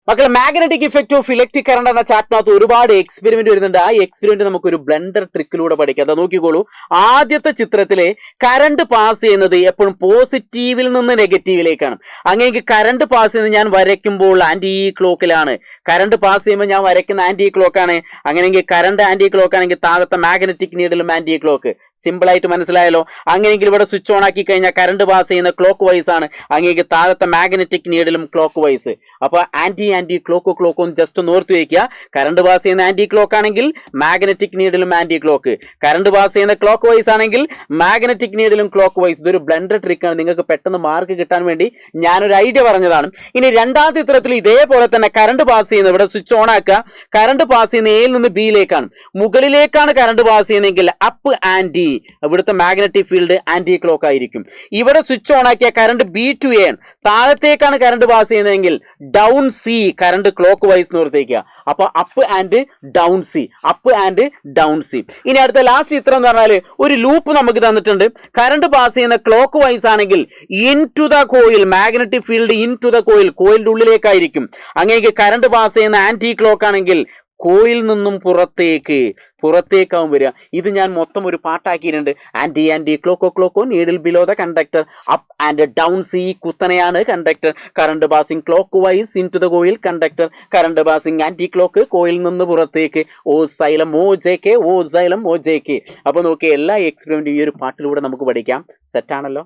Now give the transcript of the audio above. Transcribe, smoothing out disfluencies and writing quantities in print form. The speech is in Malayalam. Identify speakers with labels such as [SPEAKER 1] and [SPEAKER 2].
[SPEAKER 1] മക്കളെ magnetic effect of electric current എന്ന ചാപ്റ്ററിനകത്ത് ഒരുപാട് എക്സ്പെരിമെന്റ് വരുന്നുണ്ട്. ആ എക്സ്പെരിമെന്റ് നമുക്കൊരു ബ്ലെൻഡർ ട്രിക്കിലൂടെ പഠിക്കാം. അതാ നോക്കിക്കോളൂ. ആദ്യത്തെ ചിത്രത്തിലെ കറണ്ട് പാസ് ചെയ്യുന്നത് എപ്പോഴും പോസിറ്റീവിൽ നിന്ന് നെഗറ്റീവിലേക്കാണ്. അങ്ങനെ കറണ്ട് പാസ് ചെയ്യുന്നത് ഞാൻ വരയ്ക്കുമ്പോൾ ആന്റി ക്ലോക്കിലാണ്. കറണ്ട് പാസ് ചെയ്യുമ്പോൾ ഞാൻ വരയ്ക്കുന്ന ആന്റി ക്ലോക്ക് ആണ്. അങ്ങനെയെങ്കിൽ കറണ്ട് ആന്റി ക്ലോക്ക് ആണെങ്കിൽ താഴത്തെ മാഗ്നറ്റിക് നീഡിലും ആന്റി ക്ലോക്ക്. സിമ്പിൾ ആയിട്ട് മനസ്സിലായല്ലോ. അങ്ങനെയെങ്കിൽ ഇവിടെ സ്വിച്ച് ഓൺ ആക്കി കഴിഞ്ഞാൽ കറണ്ട് പാസ് ചെയ്യുന്ന ക്ലോക്ക് വൈസ് ആണ്. അങ്ങനെയെങ്കിൽ താഴത്തെ മാഗ്നറ്റിക് നീഡിലും ക്ലോക്ക് വൈസ്. അപ്പൊ ആന്റി ക്ലോക്ക് ഒന്ന് ജസ്റ്റ് ഒന്ന് ഓർത്ത് വയ്ക്കുക. കറണ്ട് പാസ് ചെയ്യുന്ന ആന്റി ക്ലോക്ക് ആണെങ്കിൽ മാഗ്നറ്റിക് നീഡിലും ആന്റി ക്ലോക്ക്. കറണ്ട് പാസ് ചെയ്യുന്ന ക്ലോക്ക് വൈസ് ആണെങ്കിൽ മാഗ്നറ്റിക് നീഡിലും ക്ലോക്ക് വൈസ്. ഇതൊരു ബ്ലെൻഡർ ട്രിക്കാണ്. നിങ്ങൾക്ക് പെട്ടെന്ന് മാർക്ക് കിട്ടാൻ വേണ്ടി ഞാനൊരു ഐഡിയ പറഞ്ഞതാണ്. ഇനി രണ്ടാമത്തെ ചിത്രത്തിൽ ഇതേപോലെ തന്നെ കറണ്ട് പാസ് ചെയ്യുന്നത്, ഇവിടെ സ്വിച്ച് ഓൺ ആക്കുക. കറണ്ട് പാസ് ചെയ്യുന്ന എയിൽ നിന്ന് ബിയിലേക്കാണ്. മുകളിലേക്കാണ് കറണ്ട് പാസ് ചെയ്യുന്നതെങ്കിൽ അപ്പ് ആന്റി, ഇവിടുത്തെ മാഗ്നറ്റിക് ഫീൽഡ് ആന്റി ക്ലോക്ക് ആയിരിക്കും. ഇവിടെ സ്വിച്ച് ഓൺ ആക്കിയ കറണ്ട് ബി ടു എ, താഴത്തേക്കാണ് കറണ്ട് പാസ് ചെയ്യുന്നതെങ്കിൽ down C, current clockwise നോർത്തേക്കുക. അപ്പൊ up and down C, up and down C. ഇനി അടുത്ത ലാസ്റ്റ് ചിത്രം എന്ന് പറഞ്ഞാൽ ഒരു ലൂപ്പ് നമുക്ക് തന്നിട്ടുണ്ട്. കറണ്ട് പാസ് ചെയ്യുന്ന ക്ലോക്ക് വൈസ് ആണെങ്കിൽ into the coil, magnetic field into the coil, കോയിലിന്റെ ഉള്ളിലേക്കായിരിക്കും. അങ്ങനെ കറണ്ട് പാസ് ചെയ്യുന്ന ആന്റി ക്ലോക്ക് ആണെങ്കിൽ കോയിൽ നിന്നും പുറത്തേക്കാവും വരിക. ഇത് ഞാൻ മൊത്തം ഒരു പാട്ടാക്കിയിട്ടുണ്ട്. ആന്റി ക്ലോക്കോ needle below the conductor, up and down C, കുത്തനെയാണ് conductor. Current passing clockwise into the coil conductor. Current passing anti clock, coil നിന്ന് പുറത്തേക്ക്. ഓ സൈലം ഓ ജെ കെ, ഓ സൈലം ഓ ജെ കെ. അപ്പൊ നോക്കി എല്ലാ എക്സ്പെരിമെന്റും ഈ ഒരു പാട്ടിലൂടെ നമുക്ക് പഠിക്കാം. സെറ്റാണല്ലോ.